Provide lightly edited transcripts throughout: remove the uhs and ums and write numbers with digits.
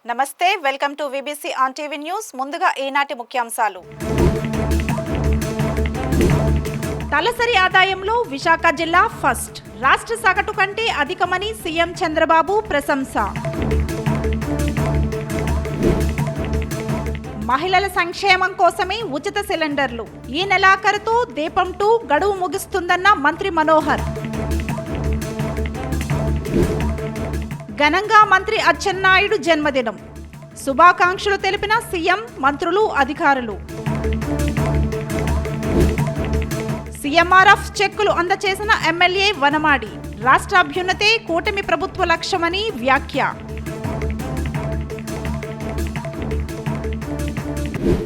నమస్తే, welcome to VBC on TV news. ముందుగా ఈనాటి ముఖ్యాంశాలు. తలసరి ఆదాయంలో విశాఖ జిల్లా ఫస్ట్. రాష్ట్ర సగటు కంటే అధికమని సీఎం చంద్రబాబు ప్రశంస. మహిళల సంక్షేమం కోసమే ఉచిత సిలిండర్లు. ఈ నెలాఖరుతో దీపం 2 గడువు ముగుస్తుందన్న మంత్రి మనోహర్. ఘనంగా మంత్రి అచ్చెన్నాయుడు జన్మదినం. శుభాకాంక్షలు తెలిపిన సీఎం, మంత్రులు, అధికారులు. సీఎంఆర్ఎఫ్ చెక్కులు అందచేసిన ఎమ్మెల్యే వనమాడి. రాష్ట్ర అభ్యున్నతే కూటమి ప్రభుత్వ లక్ష్యమని వ్యాఖ్య.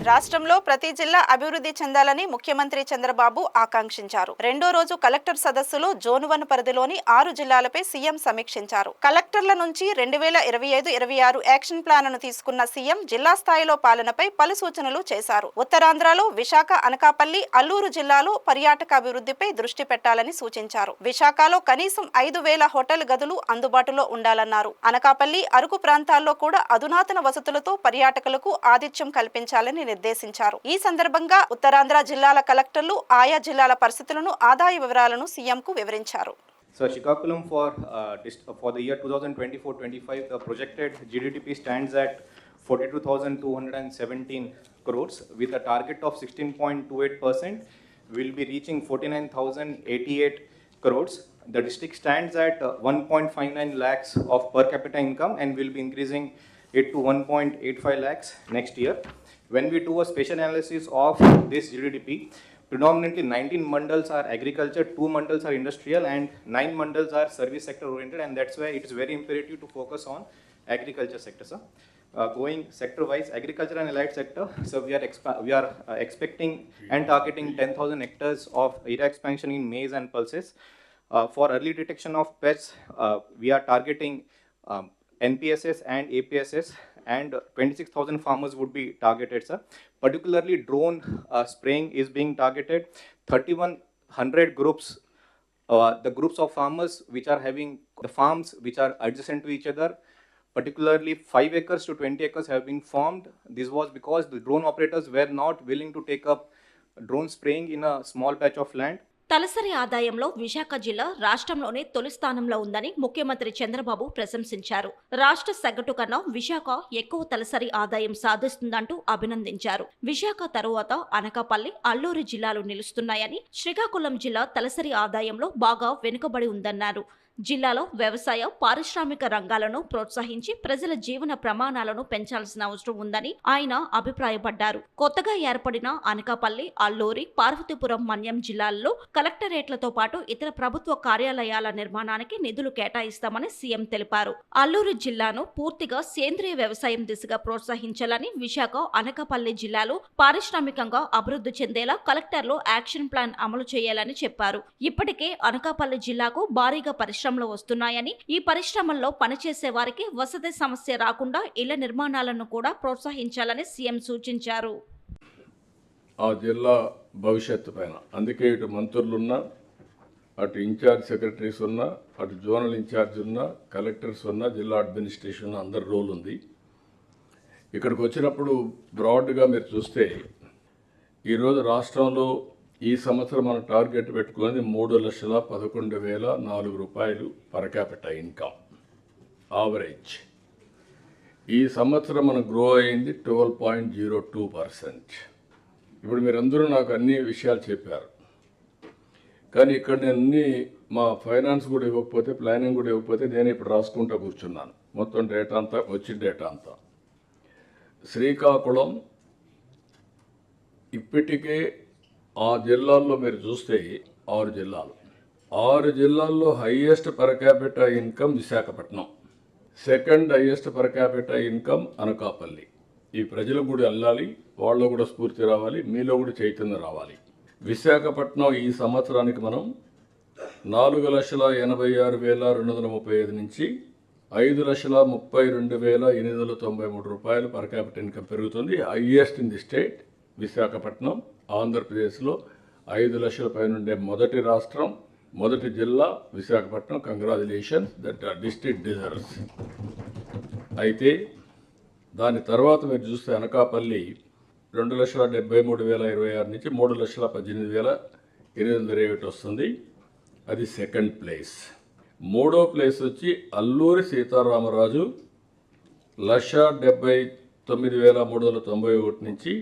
రాష్ట్రంలో ప్రతి జిల్లా అభివృద్ధి చెందాలని ముఖ్యమంత్రి చంద్రబాబు ఆకాంక్షించారు. రెండో రోజు కలెక్టర్ సదస్సులో జోన్ 1 పరిధిలోని 6 జిల్లాలపై సీఎం సమీక్షించారు. కలెక్టర్ల నుంచి 2025-26 యాక్షన్ ప్లాన్ను తీసుకున్న సీఎం జిల్లా స్థాయిలో పాలనపై పలు సూచనలు చేశారు. ఉత్తరాంధ్రలో విశాఖ, అనకాపల్లి, అల్లూరు జిల్లాలో పర్యాటక అభివృద్ధిపై దృష్టి పెట్టాలని సూచించారు. విశాఖలో కనీసం 5,000 హోటల్ గదులు అందుబాటులో ఉండాలన్నారు. అనకాపల్లి, అరకు ప్రాంతాల్లో కూడా అధునాతన వసతులతో పర్యాటకులకు ఆతిథ్యం కల్పించాలని నిర్దేశించారు. ఈ సందర్భంగా ఉత్తరాంధ్ర జిల్లాల కలెక్టర్లు ఆయా జిల్లాల పరిస్థితులను, ఆదాయ వివరాలను సీఎంకు వివరించారు. So Srikakulam for the year 2024-25, the projected GDP stands at 42,217 crores with a target of 16.28%. Will be reaching 49,088 crores. The district stands at 1.59 lakhs of per capita income and will be increasing it to 1.85 lakhs next year. When we do a spatial analysis of this GDP, predominantly 19 mandals are agriculture, 2 mandals are industrial, and 9 mandals are service sector oriented, and that's why it is very imperative to focus on agriculture sector, sir. Going sector wise, agriculture and allied sector, so we are expecting and targeting 10,000 hectares of area expansion in maize and pulses. For early detection of pests, we are targeting NPSS and APSS, and 26,000 farmers would be targeted, sir. Particularly drone spraying is being targeted. 3,100 groups, the groups of farmers which are having the farms which are adjacent to each other, particularly 5 acres to 20 acres have been formed. This was because the drone operators were not willing to take up drone spraying in a small patch of land. తలసరి ఆదాయంలో విశాఖ జిల్లా రాష్ట్రంలోనే తొలి స్థానంలో ఉందని ముఖ్యమంత్రి చంద్రబాబు ప్రశంసించారు. రాష్ట్ర సగటు కన్నా విశాఖ ఎక్కువ తలసరి ఆదాయం సాధిస్తుందంటూ అభినందించారు. విశాఖ తరువాత అనకాపల్లి, అల్లూరు జిల్లాలు నిలుస్తున్నాయని, శ్రీకాకుళం జిల్లా తలసరి ఆదాయంలో బాగా వెనుకబడి ఉందన్నారు. జిల్లాలో వ్యవసాయ, పారిశ్రామిక రంగాలను ప్రోత్సహించి ప్రజల జీవన ప్రమాణాలను పెంచాల్సిన అవసరం ఉందని ఆయన అభిప్రాయపడ్డారు. కొత్తగా ఏర్పడిన అనకాపల్లి, అల్లూరి, పార్వతీపురం, మన్యం జిల్లాల్లో కలెక్టరేట్లతో పాటు ఇతర ప్రభుత్వ కార్యాలయాల నిర్మాణానికి నిధులు కేటాయిస్తామని సీఎం తెలిపారు. అల్లూరు జిల్లాను పూర్తిగా సేంద్రియ వ్యవసాయం దిశగా ప్రోత్సహించాలని, విశాఖ, అనకాపల్లి జిల్లాలో పారిశ్రామికంగా అభివృద్ధి చెందేలా కలెక్టర్లు యాక్షన్ ప్లాన్ అమలు చేయాలని చెప్పారు. ఇప్పటికే అనకాపల్లి జిల్లాకు భారీగా పరిశ్రమలు వస్తున్నాయని, ఈ పరిశ్రమల్లో పనిచేసే వారికి వసతి సమస్య రాకుండా ఇళ్ల నిర్మాణాలను కూడా ప్రోత్సహించాలని సీఎం సూచించారు. ఆ జిల్లా భవిష్యత్తు పైన అందుకే ఇటు మంత్రులున్నా, అటు ఇన్ఛార్జ్ సెక్రటరీస్ ఉన్నా, అటు జోనల్ ఇన్ఛార్జ్ ఉన్నా, కలెక్టర్స్ ఉన్నా, జిల్లా అడ్మినిస్ట్రేషన్ ఉన్న అందరి రోల్ ఉంది. ఇక్కడికి వచ్చినప్పుడు బ్రాడ్గా మీరు చూస్తే ఈరోజు రాష్ట్రంలో ఈ సంవత్సరం మనం టార్గెట్ పెట్టుకున్నది 3,11,004 రూపాయలు పర్ క్యాపిటా ఇన్కమ్ ఆవరేజ్. ఈ సంవత్సరం మనం గ్రో అయింది 12.02%. ఇప్పుడు మీరందరూ నాకు అన్ని విషయాలు చెప్పారు, కానీ ఇక్కడ నేను అన్ని మా ఫైనాన్స్ కూడా ఇవ్వకపోతే, ప్లానింగ్ కూడా ఇవ్వకపోతే నేను ఇప్పుడు రాసుకుంటూ కూర్చున్నాను మొత్తం డేటా అంతా, వచ్చిన డేటా అంతా. శ్రీకాకుళం ఇప్పటికే ఆ జిల్లాల్లో మీరు చూస్తే 6 జిల్లాల్లో highest per capita income Visakhapatnam, second highest per capita income Anakapalli. ఈ ప్రజలకు కూడా వెళ్ళాలి, వాళ్ళు కూడా స్ఫూర్తి రావాలి, మీలో కూడా చైతన్యం రావాలి. విశాఖపట్నం ఈ సంవత్సరానికి మనం 4,86,235 నుంచి 5,32,893 రూపాయలు పర్ క్యాపిటల్ ఇన్కమ్ పెరుగుతుంది. Highest in the state Visakhapatnam. ఆంధ్రప్రదేశ్లో 5 లక్షల పైన ఉండే మొదటి రాష్ట్రం, మొదటి జిల్లా Visakhapatnam. Congratulations, that district deserves. అయితే దాని తర్వాత మీరు చూస్తే అనకాపల్లి 2,73,026 నుంచి 3,18,821 వస్తుంది. అది సెకండ్ ప్లేస్. మూడో ప్లేస్ వచ్చి అల్లూరి సీతారామరాజు 1,79,391 నుంచి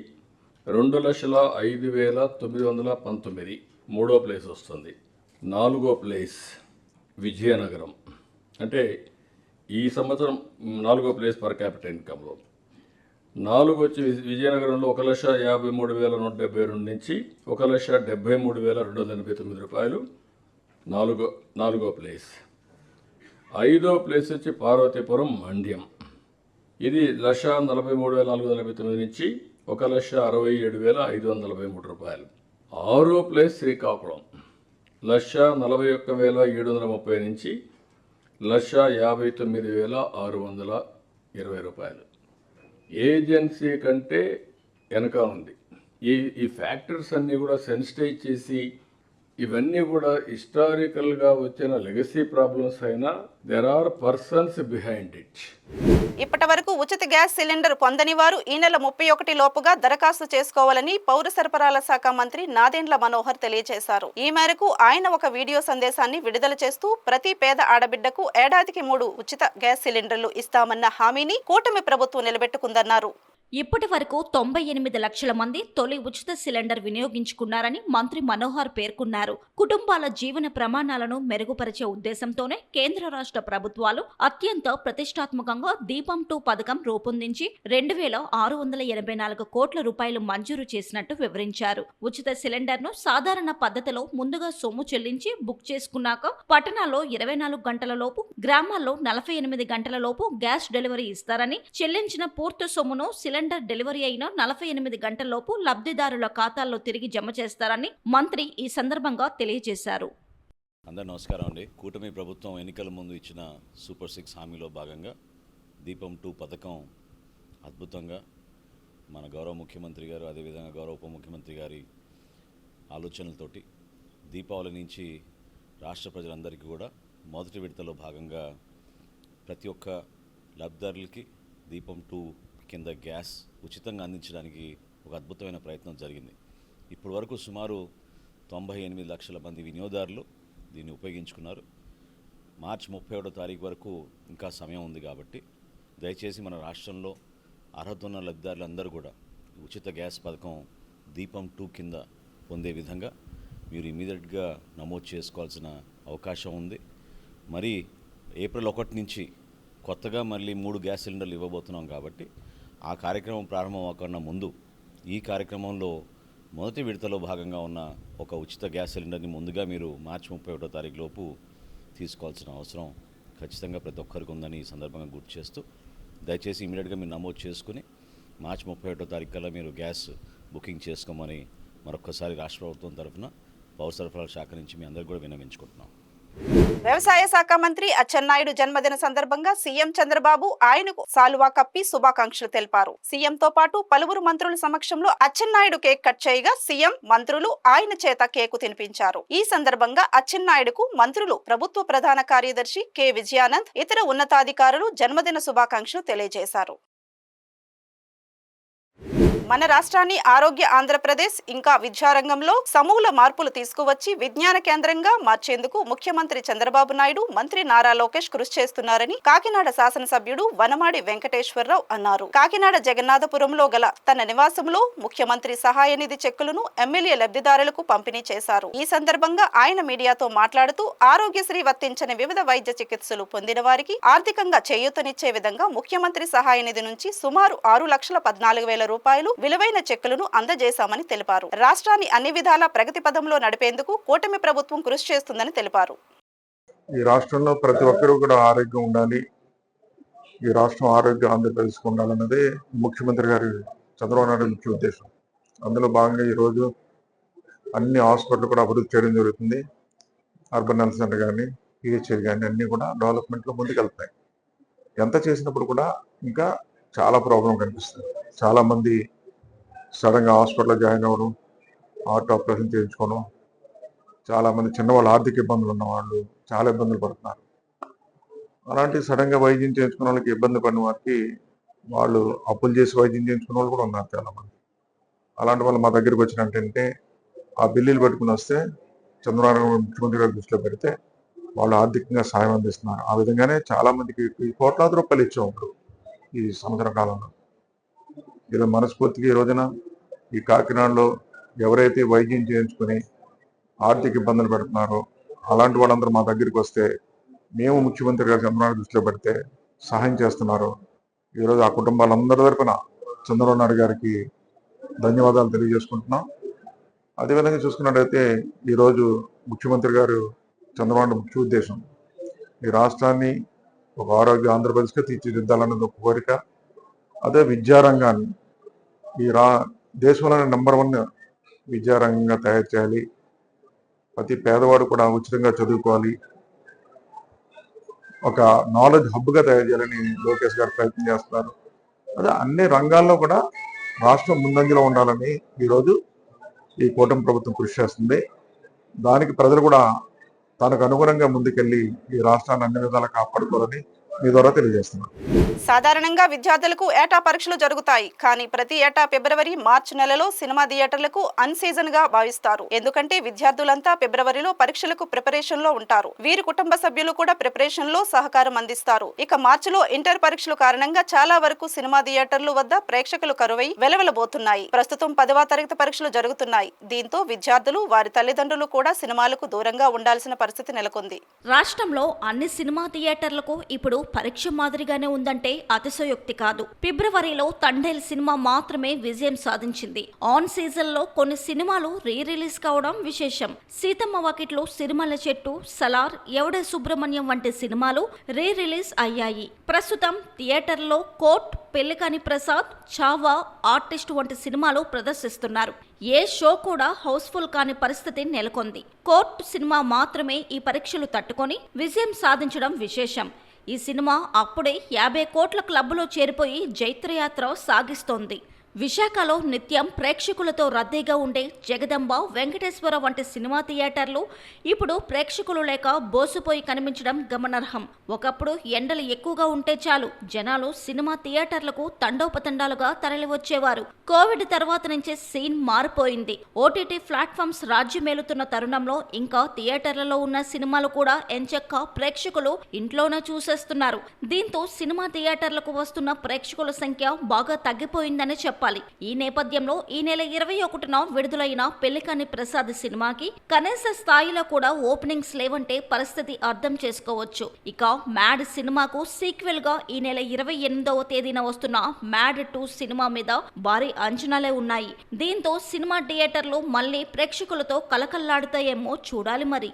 2,05,919 మూడో ప్లేస్ వస్తుంది. నాలుగో ప్లేస్ విజయనగరం, అంటే ఈ సంవత్సరం నాలుగో ప్లేస్ పర్ క్యాపిటల్ ఇన్కంలో. నాలుగు వచ్చి విజయనగరంలో 1,53,172 నుంచి 1,73,289 రూపాయలు నాలుగో ప్లేస్. ఐదో ప్లేస్ వచ్చి పార్వతీపురం మండ్యం, ఇది 1,43,449 నుంచి 1,67,543 రూపాయలు. ఆరో ప్లేస్ శ్రీకాకుళం 1,41,730 నుంచి 1,59,620 రూపాయలు. ఏజెన్సీ కంటే వెనక ఉంది. ఈ ఫ్యాక్టర్స్ అన్నీ కూడా సెన్సిటైజ్ చేసి, ఇవన్నీ కూడా హిస్టారికల్గా వచ్చిన లెగసీ ప్రాబ్లమ్స్ అయినా there are persons behind it. ఇప్పటి వరకు ఉచిత గ్యాస్ సిలిండర్ పొందని వారు ఈ నెల 31 లోపుగా దరఖాస్తు చేసుకోవాలని పౌర సరఫరాల శాఖ మంత్రి నాదెండ్ల మనోహర్ తెలియజేశారు. ఈ మేరకు ఆయన ఒక వీడియో సందేశాన్ని విడుదల చేస్తూ ప్రతి పేద ఆడబిడ్డకు ఏడాదికి 3 ఉచిత గ్యాస్ సిలిండర్లు ఇస్తామన్న హామీని కూటమి ప్రభుత్వం నిలబెట్టుకుందన్నారు. ఇప్పటి వరకు 98 లక్షల మంది తొలి ఉచిత సిలిండర్ వినియోగించుకున్నారని మంత్రి మనోహర్ పేర్కొన్నారు. కుటుంబాల జీవన ప్రమాణాలను మెరుగుపరిచే ఉద్దేశంతోనే కేంద్ర రాష్ట్ర ప్రభుత్వాలు అత్యంత ప్రతిష్టాత్మకంగా దీపం 2 పథకం రూపొందించి 2,684 కోట్ల రూపాయలు మంజూరు చేసినట్టు వివరించారు. ఉచిత సిలిండర్ను సాధారణ పద్ధతిలో ముందుగా సొమ్ము చెల్లించి బుక్ చేసుకున్నాక పట్టణాల్లో 24 గంటల లోపు, గ్రామాల్లో 48 గంటల లోపు గ్యాస్ డెలివరీ ఇస్తారని, చెల్లించిన పూర్తి సొమ్మును సిలిండర్ డెలివరీ అయిన 48 గంటల్లోపు లబ్ధిదారుల ఖాతాల్లో తిరిగి జమ చేస్తారని మంత్రి ఈ సందర్భంగా తెలియజేశారు. అందరూ నమస్కారం అండి. కూటమి ప్రభుత్వం ఎన్నికల ముందు ఇచ్చిన సూపర్ 6 హామీలో భాగంగా దీపం 2 పథకం అద్భుతంగా మన గౌరవ ముఖ్యమంత్రి గారు, అదేవిధంగా గౌరవ ఉప ముఖ్యమంత్రి గారి ఆలోచనలతోటి దీపావళి నుంచి రాష్ట్ర ప్రజలందరికీ కూడా మొదటి విడతలో భాగంగా ప్రతి ఒక్క లబ్ధిదారులకి దీపం 2 కింద గ్యాస్ ఉచితంగా అందించడానికి ఒక అద్భుతమైన ప్రయత్నం జరిగింది. ఇప్పటి వరకు సుమారు 98 లక్షల మంది వినియోగదారులు దీన్ని ఉపయోగించుకున్నారు. మార్చి 31వ తారీఖు వరకు ఇంకా సమయం ఉంది కాబట్టి దయచేసి మన రాష్ట్రంలో అర్హత ఉన్న లబ్ధిదారులందరూ కూడా ఉచిత గ్యాస్ పథకం దీపం 2 కింద పొందే విధంగా మీరు ఇమీడియట్గా నమోదు చేసుకోవాల్సిన అవకాశం ఉంది. మరి ఏప్రిల్ 1 నుంచి కొత్తగా మళ్ళీ 3 గ్యాస్ సిలిండర్లు ఇవ్వబోతున్నాం కాబట్టి ఆ కార్యక్రమం ప్రారంభం అవ్వకుండా ముందు ఈ కార్యక్రమంలో మొదటి విడతలో భాగంగా ఉన్న ఒక ఉచిత గ్యాస్ సిలిండర్ని ముందుగా మీరు మార్చి 31వ తారీఖు లోపు తీసుకోవాల్సిన అవసరం ఖచ్చితంగా ప్రతి ఒక్కరికి ఉందని ఈ సందర్భంగా గుర్తు చేస్తూ దయచేసి ఇమీడియట్గా మీరు నమోదు చేసుకుని మార్చి 31వ తారీఖు కల్లా మీరు గ్యాస్ బుకింగ్ చేసుకోమని మరొకసారి రాష్ట్ర ప్రభుత్వం తరఫున పౌర సరఫరాల శాఖ నుంచి మీ అందరికీ కూడా విన్నవించుకుంటున్నాం. వ్యవసాయ శాఖ మంత్రి అచ్చెన్నాయుడు జన్మదిన సందర్భంగా సీఎం చంద్రబాబు ఆయనకు సాలువా కప్పి శుభాకాంక్షలు తెలిపారు. సీఎంతో పాటు పలువురు మంత్రుల సమక్షంలో అచ్చెన్నాయుడు కేక్ కట్ చేయగా సీఎం, మంత్రులు ఆయన చేత కేకు తినిపించారు. ఈ సందర్భంగా అచ్చెన్నాయుడుకు మంత్రులు, ప్రభుత్వ ప్రధాన కార్యదర్శి కె విజయానంద్, ఇతర ఉన్నతాధికారులు జన్మదిన శుభాకాంక్షలు తెలియజేశారు. మన రాష్ట్రాన్ని ఆరోగ్య ఆంధ్రప్రదేశ్ ఇంకా విద్యారంగంలో సమూల మార్పులు తీసుకువచ్చి విజ్ఞాన కేంద్రంగా మార్చేందుకు ముఖ్యమంత్రి చంద్రబాబు నాయుడు, మంత్రి నారా లోకేష్ కృషి చేస్తున్నారని కాకినాడ శాసనసభ్యుడు వనమాడి వెంకటేశ్వరరావు అన్నారు. కాకినాడ జగన్నాథపురంలో గల తన నివాసంలో ముఖ్యమంత్రి సహాయ నిధి చెక్కులను ఎమ్మెల్యే లబ్ధిదారులకు పంపిణీ చేశారు. ఈ సందర్భంగా ఆయన మీడియాతో మాట్లాడుతూ ఆరోగ్యశ్రీ వర్తించని వివిధ వైద్య చికిత్సలు పొందిన వారికి ఆర్థికంగా చేయూతనిచ్చే విధంగా ముఖ్యమంత్రి సహాయ నిధి నుంచి సుమారు 6,14,000 రూపాయలు విలువైన చెక్కులను అందజేశామని తెలిపారు. రాష్ట్రాన్ని అన్ని విధాలా ప్రగతి పదంలో నడిపేందుకు కూటమి ప్రభుత్వం కృషి చేస్తుందని తెలిపారు. ఈ రాష్ట్రంలో ప్రతి ఒక్కరూ కూడా ఆరోగ్యం ఉండాలి, ఈ రాష్ట్రం ఆరోగ్య ఆంధ్రప్రదేశ్ ఉండాలన్నదే ముఖ్యమంత్రి గారి చంద్రబాబు నాయుడు ముఖ్య ఉద్దేశం. అందులో భాగంగా ఈరోజు అన్ని హాస్పిటల్ కూడా అభివృద్ధి చేయడం జరుగుతుంది. అర్బన్ హెల్త్ సెంటర్ కానీ, పిహెచ్ఎల్ కానీ అన్నీ కూడా డెవలప్మెంట్లో ముందుకెళ్తాయి. ఎంత చేసినప్పుడు కూడా ఇంకా చాలా ప్రాబ్లం కనిపిస్తుంది. చాలామంది సడన్గా హాస్పిటల్లో జాయిన్ అవ్వడం, హార్ట్ ఆపరేషన్ చేయించుకోవడం, చాలామంది చిన్నవాళ్ళు ఆర్థిక ఇబ్బందులు ఉన్నవాళ్ళు చాలా ఇబ్బందులు పడుతున్నారు. అలాంటి సడన్గా వైద్యం చేయించుకున్న వాళ్ళకి ఇబ్బంది పడిన వారికి వాళ్ళు అప్పులు చేసి వైద్యం చేయించుకున్న వాళ్ళు కూడా ఉన్నారు చాలామంది. అలాంటి వాళ్ళు మా దగ్గరికి వచ్చినట్టంటే ఆ బిల్లులు పెట్టుకుని వస్తే చంద్రబాబు ముఖ్యమంత్రి గారి దృష్టిలో పెడితే వాళ్ళు ఆర్థికంగా సాయం అందిస్తున్నారు. ఆ విధంగానే చాలా మందికి కోట్లాది రూపాయలు ఇచ్చే ఉంటారు ఈ సంవత్సర కాలంలో. ఇలా మనస్ఫూర్తిగా ఈ రోజున ఈ కాకినాడలో ఎవరైతే వైద్యం చేయించుకుని ఆర్థిక ఇబ్బందులు పెడుతున్నారో అలాంటి వాళ్ళందరూ మా దగ్గరికి వస్తే మేము ముఖ్యమంత్రి గారు చంద్రబాబు దృష్టిలో పెడితే సహాయం చేస్తున్నారు. ఈరోజు ఆ కుటుంబాలందరి తరపున చంద్రబాబు నాయుడు గారికి ధన్యవాదాలు తెలియజేసుకుంటున్నాం. అదేవిధంగా చూసుకున్నట్టయితే ఈరోజు ముఖ్యమంత్రి గారు చంద్రబాబు ముఖ్య ఉద్దేశం ఈ రాష్ట్రాన్ని ఒక ఆరోగ్య ఆంధ్రప్రదేశ్గా తీర్చిదిద్దాలన్నది ఒక కోరిక. అదే విద్యారంగాన్ని దేశంలోనే నెంబర్ 1 విద్యారంగంగా తయారు చేయాలి. ప్రతి పేదవాడు కూడా ఉచితంగా చదువుకోవాలి, ఒక నాలెడ్జ్ హబ్గా తయారు చేయాలని లోకేష్ గారు ప్రయత్నం చేస్తున్నారు. అదే అన్ని రంగాల్లో కూడా రాష్ట్రం ముందంజలో ఉండాలని ఈరోజు ఈ కూటమి ప్రభుత్వం కృషి చేస్తుంది. దానికి ప్రజలు కూడా తనకు అనుగుణంగా ముందుకెళ్ళి ఈ రాష్ట్రాన్ని అన్ని విధాలా కాపాడుకోవాలని మీ ద్వారా తెలియజేస్తున్నాను. సాధారణంగా విద్యార్థులకు ఏటా పరీక్షలు జరుగుతాయి. కానీ ప్రతి ఏటా ఫిబ్రవరి, మార్చి నెలలో సినిమా థియేటర్లకు అన్ సీజన్ గా భావిస్తారు. ఎందుకంటే విద్యార్థులంతా ఫిబ్రవరిలో పరీక్షలకు ప్రిపరేషన్ లో ఉంటారు. వీరి కుటుంబ సభ్యులు కూడా ప్రిపరేషన్ లో సహకారం అందిస్తారు. ఇక మార్చిలో ఇంటర్ పరీక్షల కారణంగా చాలా వరకు సినిమా థియేటర్లు వద్ద ప్రేక్షకులు కరువై వెలవెలబోతున్నాయి. ప్రస్తుతం 10వ తరగతి పరీక్షలు జరుగుతున్నాయి. దీంతో విద్యార్థులు వారి తల్లిదండ్రులు కూడా సినిమాలకు దూరంగా ఉండాల్సిన పరిస్థితి నెలకొంది. రాష్ట్రంలో అన్ని సినిమా థియేటర్లకు ఇప్పుడు పరీక్ష మాదిరిగానే ఉందంటే అతిశయోక్తి కాదు. ఫిబ్రవరిలో తండేల్ సినిమా మాత్రమే విజయం సాధించింది. ఆన్ సీజన్ లో కొన్ని సినిమాలు రీ రిలీజ్ కావడం విశేషం. సీతమ్మ వాకిట్లో సిరిమల్ల చెట్టు, సలార్, ఎవడే సుబ్రహ్మణ్యం వంటి సినిమాలు రీ రిలీజ్ అయ్యాయి. ప్రస్తుతం థియేటర్లో కోర్ట్, పెళ్లికాని ప్రసాద్, చావా, ఆర్టిస్ట్ వంటి సినిమాలు ప్రదర్శిస్తున్నారు. ఏ షో కూడా హౌస్ఫుల్ కాని పరిస్థితి నెలకొంది. కోర్ట్ సినిమా మాత్రమే ఈ పరీక్షలు తట్టుకొని విజయం సాధించడం విశేషం. ఈ సినిమా అప్పుడే 50 కోట్ల క్లబ్లో చేరిపోయి జైత్రయాత్ర సాగిస్తోంది. విశాఖలో నిత్యం ప్రేక్షకులతో రద్దీగా ఉండే జగదంబ, వెంకటేశ్వర వంటి సినిమా థియేటర్లు ఇప్పుడు ప్రేక్షకులు లేక బోసిపోయి కనిపించడం గమనార్హం. ఒకప్పుడు ఎండలు ఎక్కువగా ఉంటే చాలు జనాలు సినిమా థియేటర్లకు తండోపతండాలుగా తరలివచ్చేవారు. కోవిడ్ తర్వాత నుంచే సీన్ మారిపోయింది. ఓటీటీ ప్లాట్ఫామ్స్ రాజ్యమేలుతున్న తరుణంలో ఇంకా థియేటర్లలో ఉన్న సినిమాలు కూడా ఎంచక్క ప్రేక్షకులు ఇంట్లోనే చూసేస్తున్నారు. దీంతో సినిమా థియేటర్లకు వస్తున్న ప్రేక్షకుల సంఖ్య బాగా తగ్గిపోయిందని చెప్పాలి. ఈ నేపథ్యంలో ఈ నెల 21న విడుదలైన పెళ్లికాని ప్రసాద్ సినిమాకి కనీస స్థాయిలో కూడా ఓపెనింగ్స్ లేవంటే పరిస్థితి అర్థం చేసుకోవచ్చు. ఇక మ్యాడ్ సినిమాకు సీక్వెల్ గా ఈ నెల 28వ తేదీన వస్తున్న మ్యాడ్ 2 సినిమా మీద భారీ అంచనాలే ఉన్నాయి. దీంతో సినిమా థియేటర్లు మళ్లీ ప్రేక్షకులతో కలకల్లాడుతాయేమో చూడాలి మరి.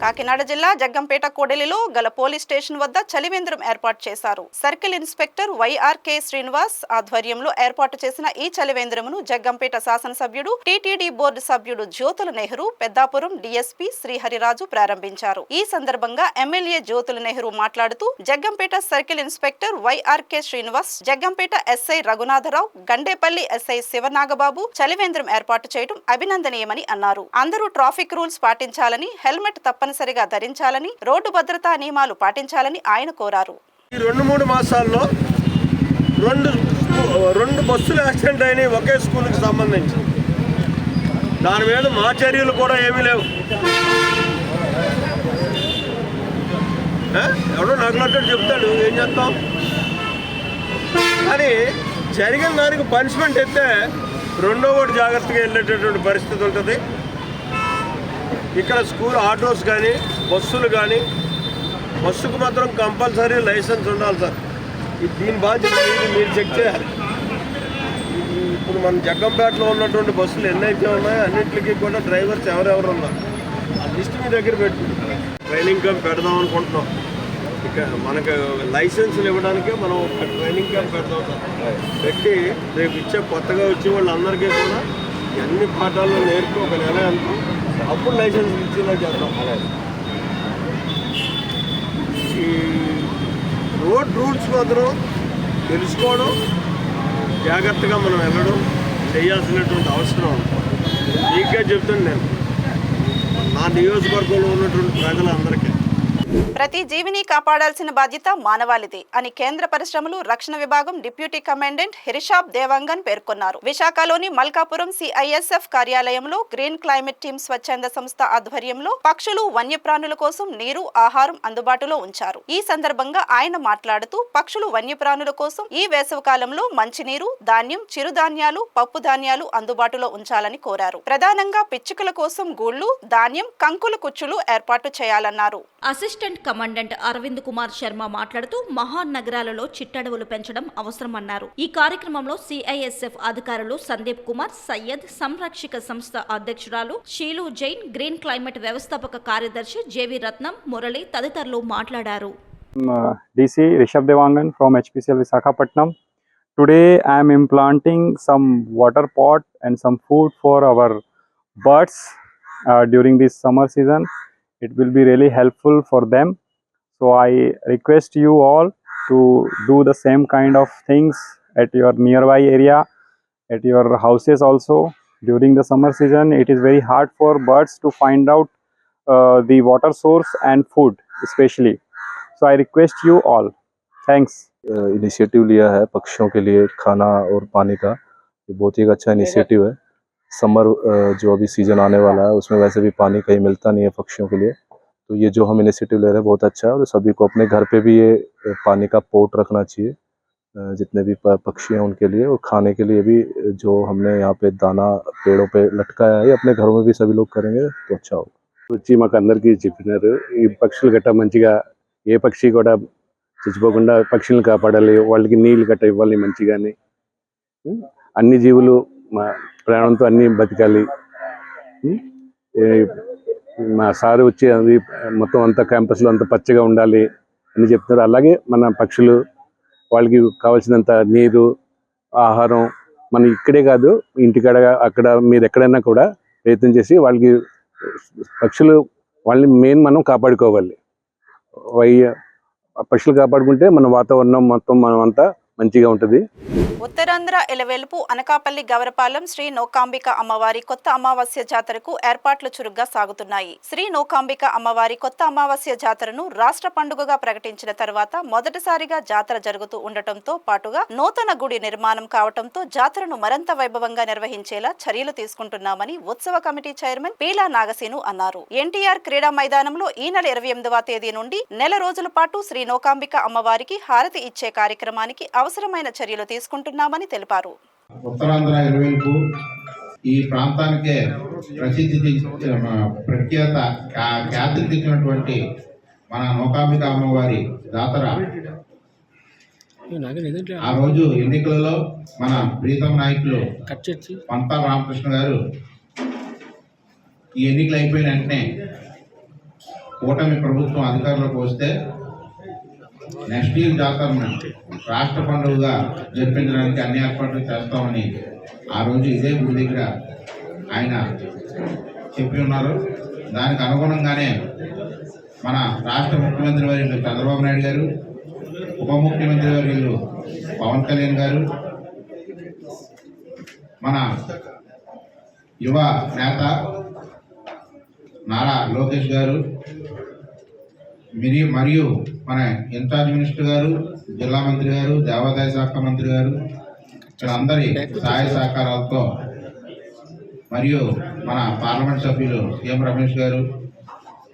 కాకినాడ జిల్లా జగ్గంపేట కోడలిలో గల పోలీస్ స్టేషన్ వద్ద చలివేంద్రం ఏర్పాటు చేశారు. సర్కిల్ ఇన్స్పెక్టర్ వైఆర్కే శ్రీనివాస్ ఆధ్వర్యంలో ఏర్పాటు చేసిన ఈ చలివేంద్రమును జగ్గంపేట శాసనసభ్యుడు, టీటీడీ బోర్డు సభ్యుడు జ్యోతుల నెహ్రూ, పెద్దాపురం డీఎస్పీ శ్రీహరిరాజు ప్రారంభించారు. ఈ సందర్భంగా ఎమ్మెల్యే జ్యోతుల నెహ్రూ మాట్లాడుతూ Jaggampeta circle inspector YRK Srinivas, Jaggampeta SI Raghunatharao, Gandepalli SI Sivanagababu చలివేంద్రం ఏర్పాటు చేయడం అభినందనీయమని అన్నారు. అందరూ ట్రాఫిక్ రూల్స్ పాటించాలని, హెల్మెట్ తప్పనిసరిగా ధరించాలని, రోడ్డు భద్రతా నియమాలు పాటించాలని ఆయన కోరారు. ఈ 2-3 మాసాల్లో రెండు బస్సులు యాక్సిడెంట్ అయినాయి ఒకే స్కూల్కి సంబంధించి. దాని మీద మా చర్యలు కూడా ఏమీ లేవు. ఎవడో నగలట్టు చెప్తాడు, ఏం చేస్తాం. కానీ జరిగిన దానికి పనిష్మెంట్ అయితే రెండో ఒకటి జాగ్రత్తగా వెళ్ళేటటువంటి పరిస్థితి ఉంటుంది. ఇక్కడ స్కూల్ ఆటోస్ కానీ, బస్సులు కానీ, బస్సుకు మాత్రం కంపల్సరీ లైసెన్స్ ఉండాలి సార్. దీని బాధ్యత మీరు చెక్ చేయాలి. ఇప్పుడు మన జగ్గంపేటలో ఉన్నటువంటి బస్సులు ఎన్నైతే ఉన్నాయో అన్నింటికి కూడా డ్రైవర్స్ ఎవరెవరు ఉన్నారు ఆ లిస్ట్ మీ దగ్గర పెట్టుకుని ట్రైనింగ్ క్యాంప్ పెడదాం అనుకుంటున్నాం. ఇక మనకు లైసెన్సులు ఇవ్వడానికే మనం ఒక ట్రైనింగ్ క్యాంప్ పెడదాం సార్. పెట్టి రేపు ఇచ్చే కొత్తగా వచ్చే వాళ్ళందరికీ కూడా అన్ని పాఠాలు నేర్పి ఒక నెల ఎంతో అప్పుడు లైసెన్స్ ఇచ్చేలా చేద్దాం. ఈ రోడ్ రూల్స్ మాత్రం తెలుసుకోవడం, జాగ్రత్తగా మనం వెళ్ళడం చేయాల్సినటువంటి అవసరం ఉంది. మీకే చెప్తాను నేను, నా నియోజకవర్గంలో ఉన్నటువంటి ప్రజలందరికీ. ప్రతి జీవిని కాపాడాల్సిన బాధ్యత మానవాళిది అని కేంద్ర పరిశ్రమలు రక్షణ విభాగం డిప్యూటీ కమాండెంట్ హిరిషాబ్ దేవాంగన్ పేర్కొన్నారు. విశాఖలోని మల్కాపురం సిఐఎస్ఎఫ్ కార్యాలయంలో గ్రీన్ క్లైమేట్ టీమ్ స్వచ్ఛంద సంస్థ ఆధ్వర్యంలో పక్షులు, వన్యప్రాణుల కోసం నీరు, ఆహారం అందుబాటులో ఉంచారు. ఈ సందర్భంగా ఆయన మాట్లాడుతూ పక్షులు, వన్యప్రాణుల కోసం ఈ వేసవికాలంలో మంచినీరు, ధాన్యం, చిరుధాన్యాలు, పప్పు ధాన్యాలు అందుబాటులో ఉంచాలని కోరారు. ప్రధానంగా పిచ్చుకల కోసం గూళ్లు, ధాన్యం, కంకుల కుచ్చులు ఏర్పాటు చేయాలన్నారు. అసిస్టెంట్ కమాండెంట్ అరవింద్ కుమార్ శర్మ మాట్లాడుతూ మహానగరాలలో చిట్టడవులు పెంచడం అవసరమన్నారు. ఈ కార్యక్రమంలో సిఐఎస్ఎఫ్ అధికారులు సందీప్ కుమార్, సయ్యద్, సంరక్షక సంస్థ అధ్యక్షురాలు షీలు జైన్, గ్రీన్ క్లైమేట్ వ్యవస్థాపక కార్యదర్శి జేవి రత్నం, మురళి తదితరులు మాట్లాడారు. DC Rishabh Devangan from HPCL Visakhapatnam. Today I am implanting some water pot and some food for our birds during this summer season. It will be really helpful for them. So I request you all to do the same kind of things at your nearby area, at your houses also. During the summer season, it is very hard for birds to find out the water source and food especially. So I request you all. Thanks. Initiative लिया है पक्षियों के लिए खाना और पानी का, ये बहुत ही अच्छा इनिशिएटिव है। समर जो अभी सीजन आने वाला है उसमें वैसे भी पानी कहीं मिलता नहीं है पक्षियों के लिए, तो ये जो हम इनिशिएटिव ले रहे हैं बहुत अच्छा है और सभी को अपने घर पे भी ये पानी का पोट रखना चाहिए जितने भी पक्षी हैं उनके लिए, और खाने के लिए भी जो हमने यहाँ पे दाना पेड़ों पे लटकाया है अपने घरों में भी सभी लोग करेंगे तो अच्छा होगा. వచ్చి మాకు అందరికీ చెప్పినారు ఈ పక్షులు గట్ట మంచిగా ఏ పక్షి కూడా చచ్చిపోకుండా పక్షులను కాపాడాలి, వాళ్ళకి నీళ్ళు గట్ట ఇవ్వాలి మంచిగానే, అన్ని జీవులు మా ప్రాణంతో అన్ని బతకాలి. మా సారు వచ్చి అది మొత్తం అంతా క్యాంపస్లో అంతా పచ్చగా ఉండాలి అని చెప్తున్నారు. అలాగే మన పక్షులు వాళ్ళకి కావాల్సినంత నీరు, ఆహారం మన ఇక్కడే కాదు ఇంటికాడ అక్కడ మీరు ఎక్కడైనా కూడా ప్రయత్నం చేసి వాళ్ళకి పక్షులు వాళ్ళని మెయిన్ మనం కాపాడుకోవాలి. పక్షులు కాపాడుకుంటే మన వాతావరణం మొత్తం మనం అంతా మంచిగా ఉంటుంది. ఉత్తరాంధ్ర ఎలవేలుపు అనకాపల్లి గవరపాలెం శ్రీ నూకాంబిక అమ్మవారి కొత్త అమావాస్య జాతరకు ఏర్పాట్లు చురుగ్గా సాగుతున్నాయి. శ్రీ నూకాంబిక అమ్మవారి కొత్త అమావాస్య జాతరను రాష్ట్ర పండుగగా ప్రకటించిన తర్వాత మొదటిసారిగా జాతర జరుగుతూ ఉండటంతో పాటుగా నూతన గుడి నిర్మాణం కావడంతో జాతరను మరింత వైభవంగా నిర్వహించేలా చర్యలు తీసుకుంటున్నామని ఉత్సవ కమిటీ చైర్మన్ పీలా నాగసేను అన్నారు. ఎన్టీఆర్ క్రీడా మైదానంలో ఈ నెల 28వ తేదీ నుండి నెల రోజుల పాటు శ్రీ నూకాంబిక అమ్మవారికి హారతి ఇచ్చే కార్యక్రమానికి అవసరమైన చర్యలు తీసుకుంటున్నామని తెలిపారు. ఉత్తరాంధ్ర ఎలవేల్పు ఈ ప్రాంతానికే ఖ్యాతి తెచ్చినటువంటి మన నూకాంబిక అమ్మవారి జాతర ఆ రోజు ఎన్నికలలో మన ప్రీతం నాయకులు పంతా రామకృష్ణ గారు ఈ ఎన్నికలు అయిపోయిన వెంటనే కూటమి ప్రభుత్వం అధికారంలోకి వస్తే నెక్స్ట్ ఇయర్ జాతరను రాష్ట్ర పండుగగా జరిపించడానికి అన్ని ఏర్పాట్లు చేస్తామని ఆ రోజు ఇదే గుడి దగ్గర ఆయన చెప్పి ఉన్నారు. దానికి అనుగుణంగానే మన రాష్ట్ర ముఖ్యమంత్రి వర్యులు చంద్రబాబు నాయుడు గారు, ఉప ముఖ్యమంత్రి వర్యులు పవన్ కళ్యాణ్ గారు, మన యువ నేత నారా లోకేష్ గారు మరియు మన ఇన్ఛార్జ్ మినిస్టర్ గారు, జిల్లా మంత్రి గారు, దేవాదాయ శాఖ మంత్రి గారు వీళ్ళందరి సహాయ సహకారాలతో మరియు మన పార్లమెంట్ సభ్యులు సీఎం రమేష్ గారు,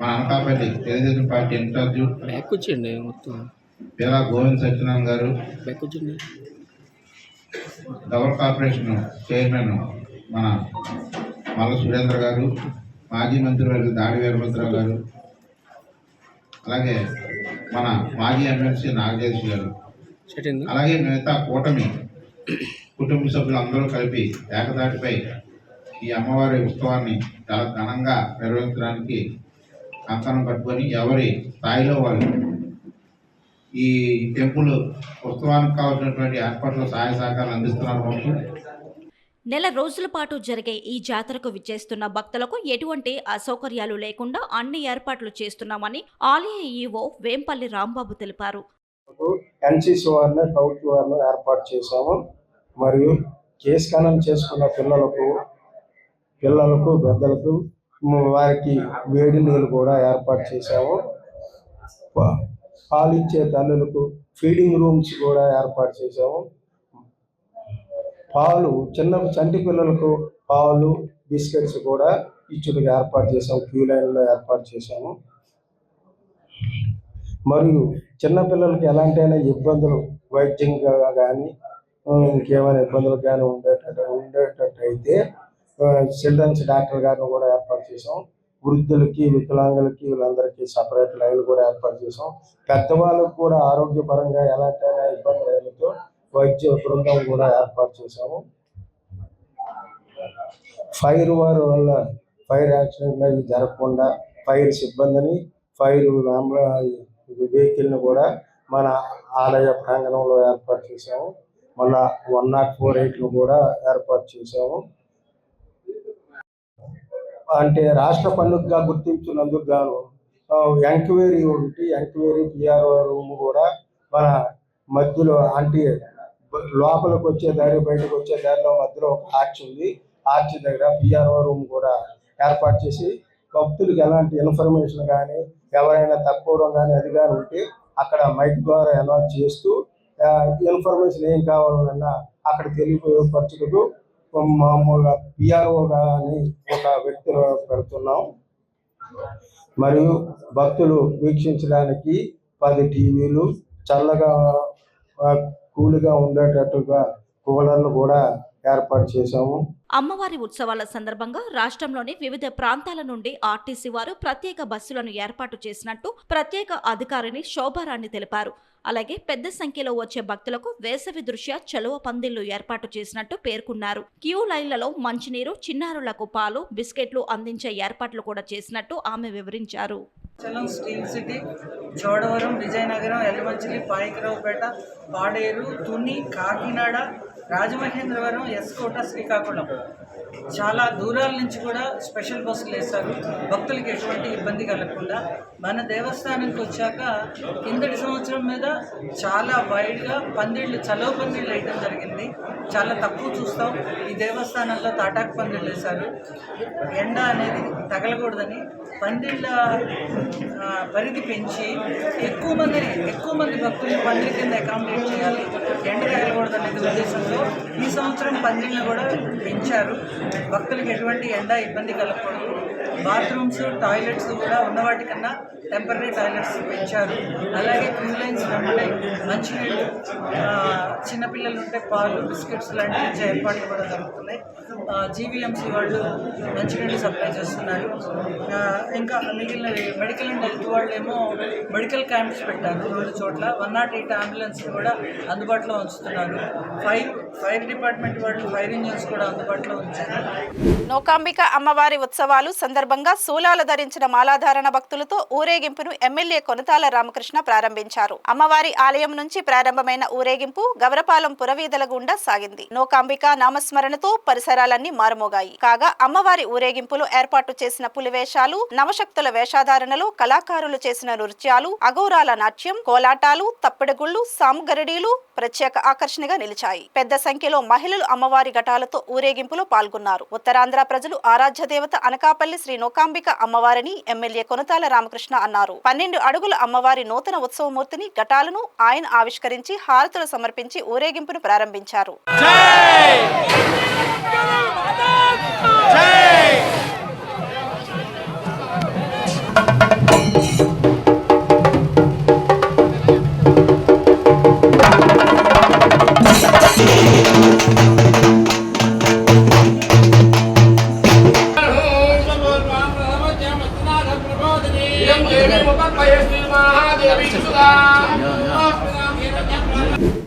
మన అనకాపల్లి తెలుగుదేశం పార్టీ ఇన్ఛార్జ్ పిలా గోవింద్ సత్యనారాయణ గారు, గవర్ కార్పొరేషన్ చైర్మన్ మన మల్ల సురేంద్ర గారు, మాజీ మంత్రి వారు దాడి వీరభద్రరావు గారు, అలాగే మన మాజీ ఎమ్మెల్సీ నాగజేష్ గారు, అలాగే మిగతా కూటమి కుటుంబ సభ్యులు అందరూ కలిపి ఏకదాటిపై ఈ అమ్మవారి ఉత్సవాన్ని చాలా ఘనంగా నిర్వహించడానికి కంకణం కట్టుకొని ఎవరి స్థాయిలో వాళ్ళు ఈ టెంపుల్ ఉత్సవానికి కావాల్సినటువంటి ఏర్పాట్లు సహాయ సహకారాలు అందిస్తున్నారు. నెల రోజుల పాటు జరిగే ఈ జాతరకు విచ్చేస్తున్న భక్తులకు ఎటువంటి అసౌకర్యాలు లేకుండా అన్ని ఏర్పాట్లు చేస్తున్నామని ఆలయ ఈవో వేంపల్లి రాంబాబు తెలిపారు. ఎన్సీసీ వారిని ప్రభుత్వ వారిని ఏర్పాటు చేశాము. మరియు కేసు ఖననం చేసుకున్న పిల్లలకు పెద్దలకు వారికి వేడి నీళ్ళు కూడా ఏర్పాటు చేశాము. పాలిచ్చే తల్లులకు ఫీడింగ్ రూమ్స్ కూడా ఏర్పాటు చేసాము. పాలు చంటి పిల్లలకు పాలు బిస్కెట్స్ కూడా ఇచ్చుటకు ఏర్పాటు చేసాము. క్యూ లైన్లో ఏర్పాటు చేసాము. మరియు చిన్నపిల్లలకి ఎలాంటి ఇబ్బందులు వైద్యంగా కానీ ఇంకేమైనా ఇబ్బందులు కానీ ఉండేటట్టయితే చిల్డ్రన్స్ డాక్టర్ గారిని కూడా ఏర్పాటు చేసాం. వృద్ధులకి, వికలాంగులకి వీళ్ళందరికీ సపరేట్ లైన్ కూడా ఏర్పాటు చేసాం. పెద్దవాళ్ళకు కూడా ఆరోగ్యపరంగా ఎలాంటి ఇబ్బందులు ఏమిటో వైద్య బృందం కూడా ఏర్పాటు చేసాము. ఫైర్ వల్ల ఫైర్ యాక్సిడెంట్లు అవి జరగకుండా ఫైర్ సిబ్బందిని, ఫైర్ వెహికల్ని కూడా మన ఆలయ ప్రాంగణంలో ఏర్పాటు చేసాము. మళ్ళా 104 కూడా ఏర్పాటు చేసాము. అంటే రాష్ట్ర పండుగగా గుర్తించినందుకు గాను ఎంక్వైరీ పిఆర్ఓ రూమ్ కూడా మన మధ్యలో, అంటే లోపలికి వచ్చే దారి బయటకు వచ్చే దారిలో మధ్యలో ఒక ఆర్చ్ ఉంది. ఆర్చ్ దగ్గర పిఆర్ఓ రూమ్ కూడా ఏర్పాటు చేసి భక్తులకు ఎలాంటి ఇన్ఫర్మేషన్ కానీ ఎవరైనా తక్కువ కానీ అది కానీ ఉంటే అక్కడ మైక్ ద్వారా అనౌన్స్ చేస్తూ ఇన్ఫర్మేషన్ ఏం కావాలన్నా అక్కడ తెలియపరచుటకు మామూలుగా పిఆర్ఓ కానీ ఒక వ్యక్తిని పెడుతున్నాం. మరియు భక్తులు వీక్షించడానికి 10 టీవీలు, చల్లగా కూల్గా ఉండేటట్టుగా కూలర్లు కూడా ఏర్పాటు చేశాము. అమ్మవారి ఉత్సవాల సందర్భంగా రాష్ట్రంలోని వివిధ ప్రాంతాల నుండి ఆర్టీసీ వారు ప్రత్యేక బస్సులను ఏర్పాటు చేసినట్టు ప్రత్యేక అధికారిని శోభారాణి తెలిపారు. అలాగే పెద్ద సంఖ్యలో వచ్చే భక్తులకు వేసవి దృష్ట్యా చలువ పందిళ్లు ఏర్పాటు చేసినట్టు పేర్కొన్నారు. క్యూ లైన్లలో మంచినీరు, చిన్నారులకు పాలు, బిస్కెట్లు అందించే ఏర్పాట్లు కూడా చేసినట్టు ఆమె వివరించారు. స్టీల్ సిటీ, చోడవరం, విజయనగరం, ఎల్లమంచిలి, పాయకరావుపేట, పాడేరు, తుని, కాకినాడ, రాజమహేంద్రవరం, ఎస్కోట, శ్రీకాకుళం చాలా దూరాల నుంచి కూడా స్పెషల్ బస్సులు వేశారు. భక్తులకి ఎటువంటి ఇబ్బంది కలగకుండా మన దేవస్థానానికి వచ్చాక కిందటి సంవత్సరం మీద చాలా వైడ్గా పందిళ్ళు, చలువ పందిళ్ళు వేయడం జరిగింది. చాలా తక్కువ చూస్తాం. ఈ దేవస్థానంలో తాటాకు పందిళ్ళు వేశారు. ఎండ అనేది తగలకూడదని పందిళ్ళ పరిధి పెంచి ఎక్కువ మంది భక్తులు పందిళ్ళ కింద అకామిడేట్ చేయాలి, ఎండ తగలకూడదనేది ఉద్దేశంతో ఈ సంవత్సరం పందిళ్ళను కూడా పెంచారు. భక్తులకు ఎటువంటి ఎండ ఇబ్బంది కలగకూడదు. బాత్రూమ్స్, టాయిలెట్స్ కూడా ఉన్నవాటికన్నా టెంపరీ టాయిలెట్స్ పెంచారు. అలాగే క్యూ లైన్స్ వెంబడే మంచినీళ్ళు, చిన్నపిల్లలు ఉంటే పాలు, బిస్కెట్స్ లాంటివి ఇచ్చే ఏర్పాట్లు కూడా జరుగుతున్నాయి. జీవీఎంసీ వాళ్ళు మంచినీళ్ళు సప్లై చేస్తున్నారు. ఇంకా మిగిలిన మెడికల్ అండ్ హెల్త్ వాళ్ళు ఏమో మెడికల్ క్యాంప్స్ పెట్టారు 2 చోట్ల. 108 అంబులెన్స్ కూడా అందుబాటులో ఉంచుతున్నారు. ఫైర్ డిపార్ట్మెంట్ వాళ్ళు ఫైర్ ఇంజిన్స్ కూడా అందుబాటులో ఉంచారు. నూకాంబిక అమ్మవారి ఉత్సవాలు సందర్భంగా శూలాలు ధరించిన మాలాధారణ భక్తులతో ఊరేగింపును ఎమ్మెల్యే కొనతాల రామకృష్ణ ప్రారంభించారు. అమ్మవారి ఆలయం నుంచి ప్రారంభమైన ఊరేగింపు గవరపాలెం పురవీధుల గుండా సాగింది. నూకాంబిక నామస్మరణతో పరిసరాలన్నీ మారుమోగాయి. కాగా అమ్మవారి ఊరేగింపులో ఏర్పాటు చేసిన పులివేషాలు, నవశక్తుల వేషధారణలో కళాకారులు చేసిన నృత్యాలు, అఘోరాల నాట్యం, కోలాటాలు, తప్పెడగుళ్లు, సాముగరడీలు ప్రత్యేక ఆకర్షణగా నిలిచాయి. పెద్ద సంఖ్యలో మహిళలు అమ్మవారి ఘటాలతో ఊరేగింపులో పాల్గొన్నారు. ఉత్తరాంధ్ర ప్రజలు ఆరాధ్య దేవత అనకాపల్లి శ్రీ నూకాంబిక అమ్మవారిని ఎమ్మెల్యే కొనతాల రామకృష్ణ అన్నారు. 12 అడుగుల అమ్మవారి నూతన ఉత్సవమూర్తిని ఘటాలను ఆయన ఆవిష్కరించి హారతులు సమర్పించి ఊరేగింపును ప్రారంభించారు.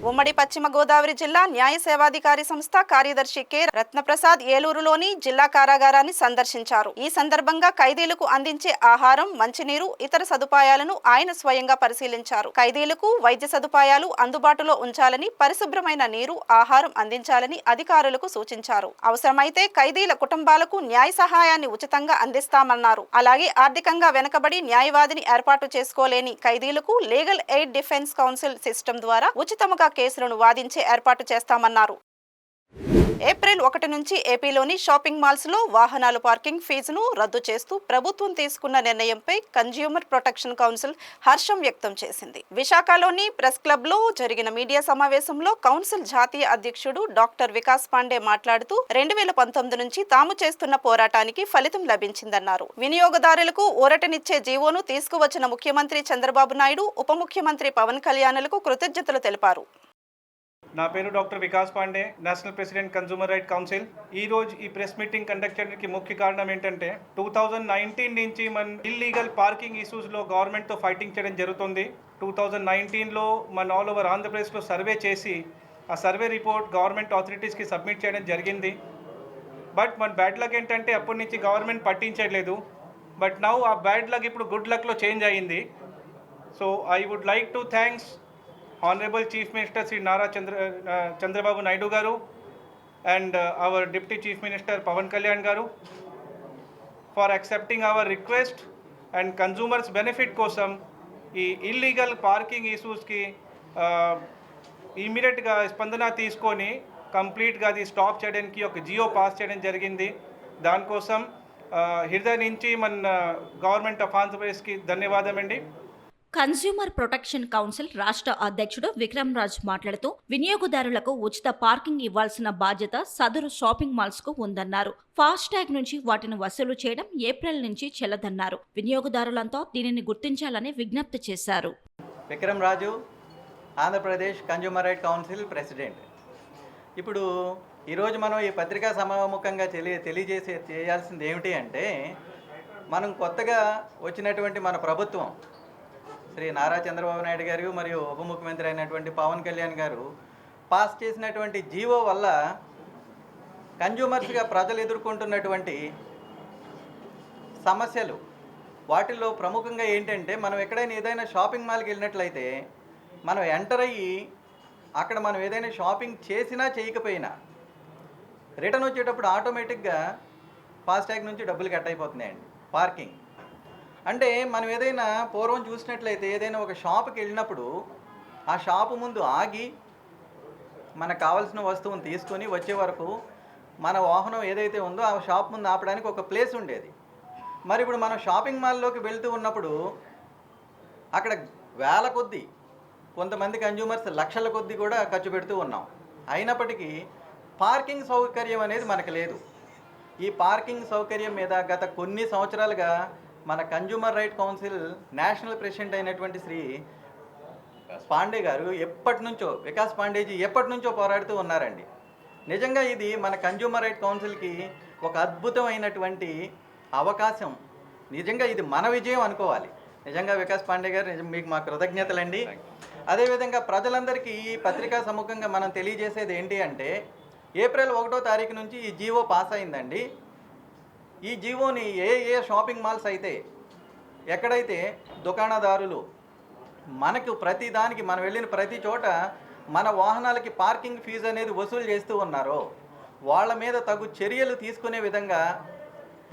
ఉమ్మడి పశ్చిమ గోదావరి జిల్లా న్యాయ సేవాధికారి సంస్థ కార్యదర్శి కె రత్నప్రసాద్ ఏలూరులోని జిల్లా కారాగారాన్ని సందర్శించారు. ఈ సందర్భంగా ఖైదీలకు అందించే ఆహారం, మంచినీరు, ఇతర సదుపాయాలను ఆయన స్వయంగా పరిశీలించారు. ఖైదీలకు వైద్య సదుపాయాలు అందుబాటులో ఉంచాలని, పరిశుభ్రమైన నీరు, ఆహారం అందించాలని అధికారులకు సూచించారు. అవసరమైతే ఖైదీల కుటుంబాలకు న్యాయ సహాయాన్ని ఉచితంగా అందిస్తామన్నారు. అలాగే ఆర్థికంగా వెనుకబడి న్యాయవాదిని ఏర్పాటు చేసుకోలేని ఖైదీలకు legal aid defence counsel system ద్వారా ఉచితంగా కేసులను వాదించే ఏర్పాటు చేస్తామన్నారు. ఏప్రిల్ 1 నుంచి ఏపీలోని షాపింగ్ మాల్స్ లో వాహనాల పార్కింగ్ ఫీజును రద్దు చేస్తూ ప్రభుత్వం తీసుకున్న నిర్ణయంపై కన్జ్యూమర్ ప్రొటెక్షన్ కౌన్సిల్ హర్షం వ్యక్తం చేసింది. విశాఖలోని ప్రెస్ క్లబ్ లో జరిగిన మీడియా సమావేశంలో కౌన్సిల్ జాతీయ అధ్యక్షుడు డాక్టర్ వికాస్ పాండే మాట్లాడుతూ 2019 నుంచి తాము చేస్తున్న పోరాటానికి ఫలితం లభించిందన్నారు. వినియోగదారులకు ఊరటనిచ్చే జీవోను తీసుకువచ్చిన ముఖ్యమంత్రి చంద్రబాబు నాయుడు, ఉప ముఖ్యమంత్రి పవన్ కళ్యాణ్లకు కృతజ్ఞతలు తెలిపారు. నా పేరు doctor Vikas Pandey, national president consumer right council. ఈరోజు ఈ ప్రెస్ మీటింగ్ కండక్ట్ చేయడానికి ముఖ్య కారణం ఏంటంటే 2019 నుంచి మన ఇల్లీగల్ పార్కింగ్ ఇష్యూస్లో గవర్నమెంట్తో ఫైటింగ్ చేయడం జరుగుతుంది. 2019లో మన ఆల్ ఓవర్ ఆంధ్రప్రదేశ్లో సర్వే చేసి ఆ సర్వే రిపోర్ట్ గవర్నమెంట్ అథారిటీస్కి సబ్మిట్ చేయడం జరిగింది. బట్ మన బ్యాడ్ లక్ ఏంటంటే అప్పటి నుంచి గవర్నమెంట్ పట్టించట్లేదు. బట్ నౌ ఆ బ్యాడ్ లక్ ఇప్పుడు గుడ్ లక్లో చేంజ్ అయ్యింది. So I would like to thanks Honorable Chief Minister Sri Nara Chandrababu Naidu Garu and our Deputy Chief Minister Pavan Kalyan Garu for accepting our request and consumers benefit kosam ee illegal parking issues ki immediate ga spandana teeskoni complete ga di stop cheyadaniki oka geo pass cheyadam jarigindi. Dan kosam hridaya nunchi man government of Andhra Pradesh ki ధన్యవాదం అండి. Consumer protection council రాష్ట్ర అధ్యక్షుడు విక్రమ్ రాజ్ మాట్లాడుతూ వినియోగదారులకు ఉచిత parking ఇవ్వాల్సిన బాధ్యత సదరు షాపింగ్ మాల్స్ కు ఉందన్నారు. ఫాస్టాగ్ నుంచి వాటిని వసూలు చేయడం ఏప్రిల్ నుంచి చెల్లదన్నారు. వినియోగదారులంతా దీనిని గుర్తించాలని విజ్ఞప్తి చేశారు. Vikram Raju, Andhra Pradesh consumer right council president. ఇప్పుడు ఈరోజు మనం ఈ పత్రికా సమాముఖంగా చేయాల్సింది ఏమిటి అంటే, మనం కొత్తగా వచ్చినటువంటి మన ప్రభుత్వం శ్రీ నారా చంద్రబాబు నాయుడు గారు మరియు ఉప ముఖ్యమంత్రి అయినటువంటి పవన్ కళ్యాణ్ గారు పాస్ చేసినటువంటి జీవో వల్ల కన్జ్యూమర్స్గా ప్రజలు ఎదుర్కొంటున్నటువంటి సమస్యలు, వాటిల్లో ప్రముఖంగా ఏంటంటే, మనం ఎక్కడైనా ఏదైనా షాపింగ్ మాల్కి వెళ్ళినట్లయితే మనం ఎంటర్ అయ్యి అక్కడ మనం ఏదైనా షాపింగ్ చేసినా చేయకపోయినా రిటర్న్ వచ్చేటప్పుడు ఆటోమేటిక్గా ఫాస్టాగ్ నుంచి డబ్బులు కట్ అయిపోతున్నాయండి. పార్కింగ్ అంటే మనం ఏదైనా పూర్వం చూసినట్లయితే ఏదైనా ఒక షాప్కి వెళ్ళినప్పుడు ఆ షాపు ముందు ఆగి మనకు కావాల్సిన వస్తువును తీసుకొని వచ్చే వరకు మన వాహనం ఏదైతే ఉందో ఆ షాప్ ముందు ఆపడానికి ఒక ప్లేస్ ఉండేది. మరి ఇప్పుడు మనం షాపింగ్ మాల్లోకి వెళ్తూ ఉన్నప్పుడు అక్కడ వేల కొద్దీ, కొంతమంది కన్జ్యూమర్స్ లక్షల కొద్దీ కూడా ఖర్చు పెడుతూ ఉన్నాం. అయినప్పటికీ పార్కింగ్ సౌకర్యం అనేది మనకు లేదు. ఈ పార్కింగ్ సౌకర్యం మీద గత కొన్ని సంవత్సరాలుగా మన consumer right council national president అయినటువంటి శ్రీ పాండే గారు ఎప్పటి నుంచో, వికాస్ పాండేజీ ఎప్పటి నుంచో పోరాడుతూ ఉన్నారండి. నిజంగా ఇది మన కన్జ్యూమర్ రైట్ కౌన్సిల్కి ఒక అద్భుతమైనటువంటి అవకాశం. నిజంగా ఇది మన విజయం అనుకోవాలి. నిజంగా వికాస్ పాండే గారు మీకు మా కృతజ్ఞతలండి. అదేవిధంగా ప్రజలందరికీ ఈ పత్రికా సముఖంగా మనం తెలియజేసేది ఏంటి అంటే, ఏప్రిల్ 1వ తారీఖు నుంచి ఈ జీవో పాస్ అయిందండి. ఈ జీవోని ఏ షాపింగ్ మాల్స్ అయితే, ఎక్కడైతే దుకాణదారులు మనకు ప్రతి దానికి మనం వెళ్ళిన ప్రతి చోట మన వాహనాలకి పార్కింగ్ ఫీజు అనేది వసూలు చేస్తూ ఉన్నారో వాళ్ళ మీద తగు చర్యలు తీసుకునే విధంగా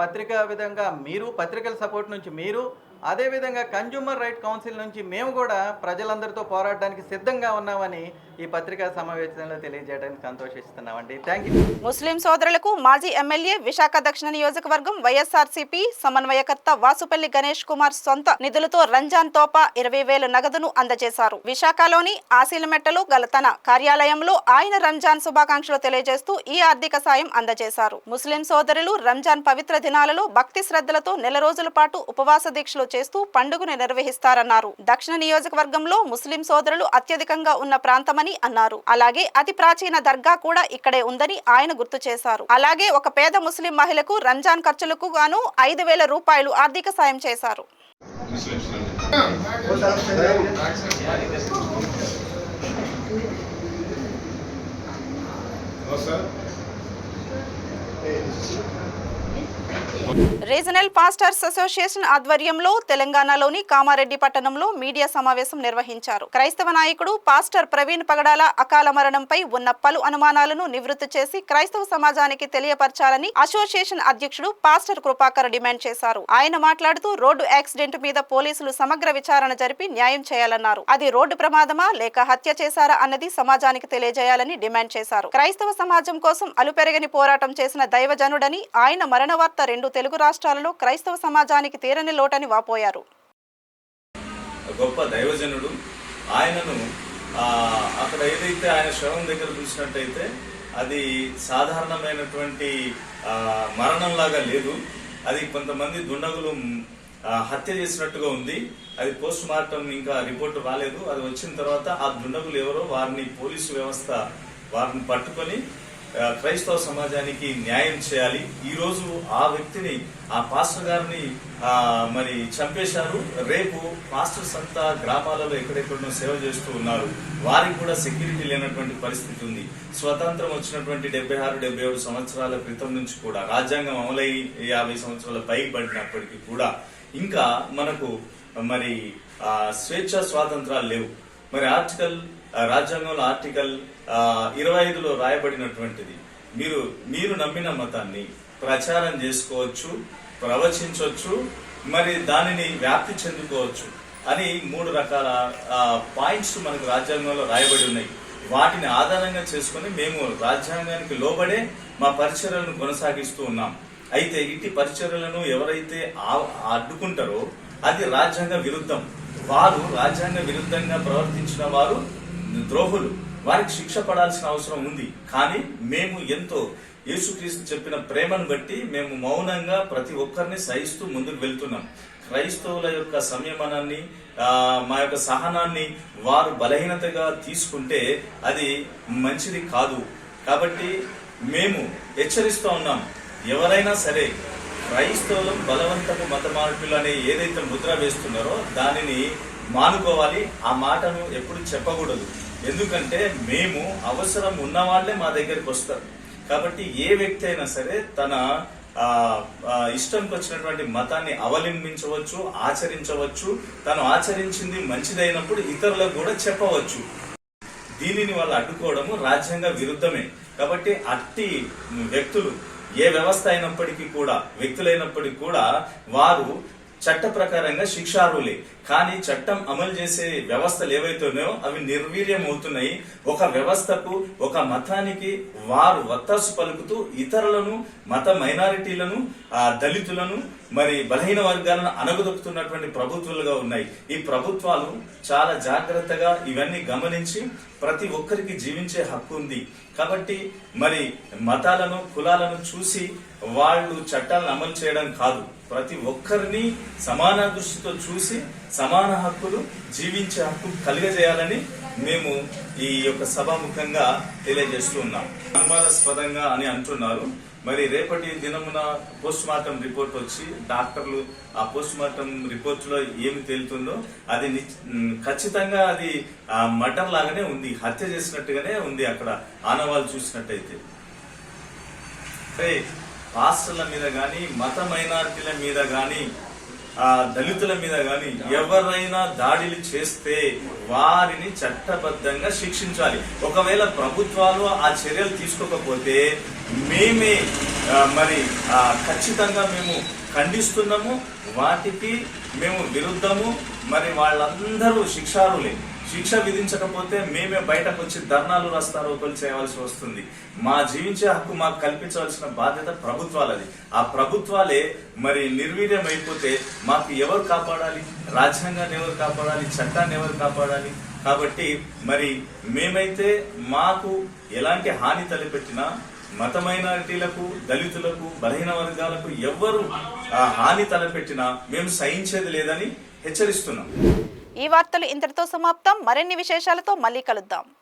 పత్రికల సపోర్ట్ నుంచి మీరు, అదేవిధంగా కన్జ్యూమర్ రైట్ కౌన్సిల్ నుంచి మేము కూడా ప్రజలందరితో పోరాడడానికి సిద్ధంగా ఉన్నామని ఈ పత్రికా సమావేశంలో తెలియజేయడానికి సంతోషిస్తున్నామండి. Thank you. ముస్లిం సోదరులకు మాజీ ఎమ్మెల్యే, విశాఖ దక్షిణ నియోజకవర్గం వైఎస్ఆర్సీపీ సమన్వయకర్త వాసుపల్లి గణేష్ కుమార్ సొంత నిధులతో రంజాన్ తోపా 20,000 నగదును అందజేశారు. విశాఖలోని ఆశీలమెట్టలో గల తన కార్యాలయంలో ఆయన రంజాన్ శుభాకాంక్షలు తెలియజేస్తూ ఈ ఆర్థిక సాయం అందజేశారు. ముస్లిం సోదరులు రంజాన్ పవిత్ర దినాలలో భక్తి శ్రద్ధలతో నెల రోజుల పాటు ఉపవాస దీక్షలు చేస్తూ పండుగను నిర్వహిస్తారన్నారు. దక్షిణ నియోజకవర్గంలో ముస్లిం సోదరులు అత్యధికంగా ఉన్న ప్రాంతమని అన్నారు. అలాగే అతి ప్రాచీన దర్గా కూడా ఇక్కడే ఉందని ఆయన గుర్తు చేశారు. అలాగే ఒక పేద ముస్లిం మహిళకు రంజాన్ ఖర్చులకు గాను 5,000 రూపాయలు ఆర్థిక సాయం చేశారు. రీజనల్ పాస్టర్స్ అసోసియేషన్ ఆధ్వర్యంలో తెలంగాణలోని కామారెడ్డి పట్టణంలో మీడియా సమావేశం నిర్వహించారు. క్రైస్తవ నాయకుడు పాస్టర్ ప్రవీణ్ పగడాల అకాల మరణంపై ఉన్న పలు అనుమానాలను నివృత్తి చేసి క్రైస్తవ సమాజానికి తెలియపరచాలని అసోసియేషన్ అధ్యక్షుడు పాస్టర్ కృపాకర్ డిమాండ్ చేశారు. ఆయన మాట్లాడుతూ రోడ్డు యాక్సిడెంట్ మీద పోలీసులు సమగ్ర విచారణ జరిపి న్యాయం చేయాలన్నారు. అది రోడ్డు ప్రమాదమా లేక హత్య చేశారా అన్నది సమాజానికి తెలియజేయాలని డిమాండ్ చేశారు. క్రైస్తవ సమాజం కోసం అలుపెరగని పోరాటం చేసిన దైవజనుడని, ఆయన మరణ వార్త 2 తెలుగు రాష్ట్రాలలో క్రైస్తవ సమాజానికి తీరని లోటని వాపోయారు. గొప్ప దైవజనుడు, ఆయనను అక్కడ ఏదైతే ఆయన శవం దగ్గర చూసినట్టయితే అది సాధారణమైనటువంటి మరణంలాగా లేదు. అది కొంతమంది దుండగులు హత్య చేసినట్టుగా ఉంది. అది పోస్ట్ మార్టం ఇంకా రిపోర్టు రాలేదు. అది వచ్చిన తర్వాత ఆ దుండగులు ఎవరో వారిని పోలీసు వ్యవస్థ వారిని పట్టుకొని క్రైస్తవ సమాజానికి న్యాయం చేయాలి. ఈరోజు ఆ వ్యక్తిని, ఆ పాస్టర్ గారిని మరి చంపేశారు. రేపు పాస్టర్స్ అంతా గ్రామాలలో ఎక్కడెక్కడో సేవ చేస్తూ ఉన్నారు. వారికి కూడా సెక్యూరిటీ లేనటువంటి పరిస్థితి ఉంది. స్వతంత్రం వచ్చినటువంటి 76-77 సంవత్సరాల క్రితం నుంచి కూడా, రాజ్యాంగం అమలై 50 సంవత్సరాల పైకి పడినప్పటికీ కూడా ఇంకా మనకు మరి స్వేచ్ఛ స్వాతంత్రాలు లేవు. మరి రాజ్యాంగంలో ఆర్టికల్ 25లో రాయబడినటువంటిది మీరు నమ్మిన మతాన్ని ప్రచారం చేసుకోవచ్చు, ప్రవచించవచ్చు, మరి దానిని వ్యాప్తి చెందుకోవచ్చు అని 3 రకాల పాయింట్స్ మనకు రాజ్యాంగంలో రాయబడి ఉన్నాయి. వాటిని ఆధారంగా చేసుకుని మేము రాజ్యాంగానికి లోబడే మా పరిచర్యలను కొనసాగిస్తూ ఉన్నాం. అయితే ఇట్టి పరిచర్యలను ఎవరైతే అడ్డుకుంటారో అది రాజ్యాంగ విరుద్ధం. వారు రాజ్యాంగ విరుద్ధంగా ప్రవర్తించిన వారు ద్రోహులు. వారికి శిక్ష పడాల్సిన అవసరం ఉంది. కానీ మేము ఎంతో యేసుక్రీస్తు చెప్పిన ప్రేమను బట్టి మేము మౌనంగా ప్రతి ఒక్కరిని సహిస్తూ ముందుకు వెళ్తున్నాం. క్రైస్తవుల యొక్క సంయమనాన్ని, మా యొక్క సహనాన్ని వారు బలహీనతగా తీసుకుంటే అది మంచిది కాదు. కాబట్టి మేము హెచ్చరిస్తూ ఉన్నాం, ఎవరైనా సరే క్రైస్తవులు బలవంతపు మత మార్పులు అనే ఏదైతే ముద్ర వేస్తున్నారో దానిని మానుకోవాలి. ఆ మాటను ఎప్పుడు చెప్పకూడదు. ఎందుకంటే మేము అవసరం ఉన్న వాళ్ళే మా దగ్గరికి వస్తారు. కాబట్టి ఏ వ్యక్తి అయినా సరే తన ఇష్టంకి వచ్చినటువంటి మతాన్ని అవలంబించవచ్చు, ఆచరించవచ్చు. తను ఆచరించింది మంచిదైనప్పుడు ఇతరులకు కూడా చెప్పవచ్చు. దీనిని వాళ్ళు అడ్డుకోవడము రాజ్యాంగ విరుద్ధమే. కాబట్టి అట్టి వ్యక్తులు ఏ వ్యవస్థ అయినప్పటికీ కూడా, వ్యక్తులైనప్పటికీ కూడా వారు చట్ట ప్రకారంగా శిక్షార్హులే. కానీ చట్టం అమలు చేసే వ్యవస్థలు ఏవైతే ఉన్నాయో అవి నిర్వీర్యం అవుతున్నాయి. ఒక వ్యవస్థకు, ఒక మతానికి వారు వత్తాసు పలుకుతూ ఇతరులను, మత మైనారిటీలను, దళితులను, మరి బలహీన వర్గాలను అణగదొక్కుతున్నటువంటి ప్రభుత్వాలుగా ఉన్నాయి. ఈ ప్రభుత్వాలు చాలా జాగ్రత్తగా ఇవన్నీ గమనించి ప్రతి ఒక్కరికి జీవించే హక్కు ఉంది. కాబట్టి మరి మతాలను, కులాలను చూసి వాళ్ళు చట్టాలను అమలు చేయడం కాదు, ప్రతి ఒక్కరిని సమాన దృష్టితో చూసి సమాన హక్కులు, జీవించే హక్కు కలిగజేయాలని మేము ఈ యొక్క సభాముఖంగా తెలియజేస్తూ ఉన్నాం. అనుమానాస్పదంగా అని అంటున్నారు. మరి రేపటి దినమున పోస్ట్ మార్టం రిపోర్ట్ వచ్చి డాక్టర్లు ఆ పోస్ట్ మార్టం రిపోర్ట్ లో ఏమి తేలుతుందో అది ఖచ్చితంగా అది మర్డర్ లాగానే ఉంది, హత్య చేసినట్టుగానే ఉంది. అక్కడ ఆనవాళ్ళు చూసినట్టయితే పాస్టర్ల మీద గాని, మత మైనారిటీల మీద గాని, దళితుల మీద గాని ఎవరైనా దాడులు చేస్తే వారిని చట్టబద్ధంగా శిక్షించాలి. ఒకవేళ ప్రభుత్వాలు ఆ చర్యలు తీసుకోకపోతే మేమే మరి ఖచ్చితంగా మేము ఖండిస్తున్నాము. వాటికి మేము విరుద్ధము. మరి వాళ్ళందరూ శిక్షార్హులే. శిక్ష విధించకపోతే మేమే బయటకు వచ్చి ధర్నాలు, రాస్తారోకోలు చేయవలసి వస్తుంది. మా జీవించే హక్కు మాకు కల్పించవలసిన బాధ్యత ప్రభుత్వాలది. ఆ ప్రభుత్వాలే మరి నిర్వీర్యం అయిపోతే మాకు ఎవరు కాపాడాలి? రాజ్యాంగాన్ని ఎవరు కాపాడాలి? చట్టాన్ని ఎవరు కాపాడాలి? కాబట్టి మరి మేమైతే మాకు ఎలాంటి హాని తలపెట్టినా మత మైనారిటీలకు, దళితులకు, బలహీన వర్గాలకు ఎవ్వరు హాని తలపెట్టినా మేము సహించేది లేదని హెచ్చరిస్తున్నాం. ఈ వార్తలు ఇంతటితో సమాప్తం. మరిన్ని విశేషాలతో మళ్ళీ కలుద్దాం.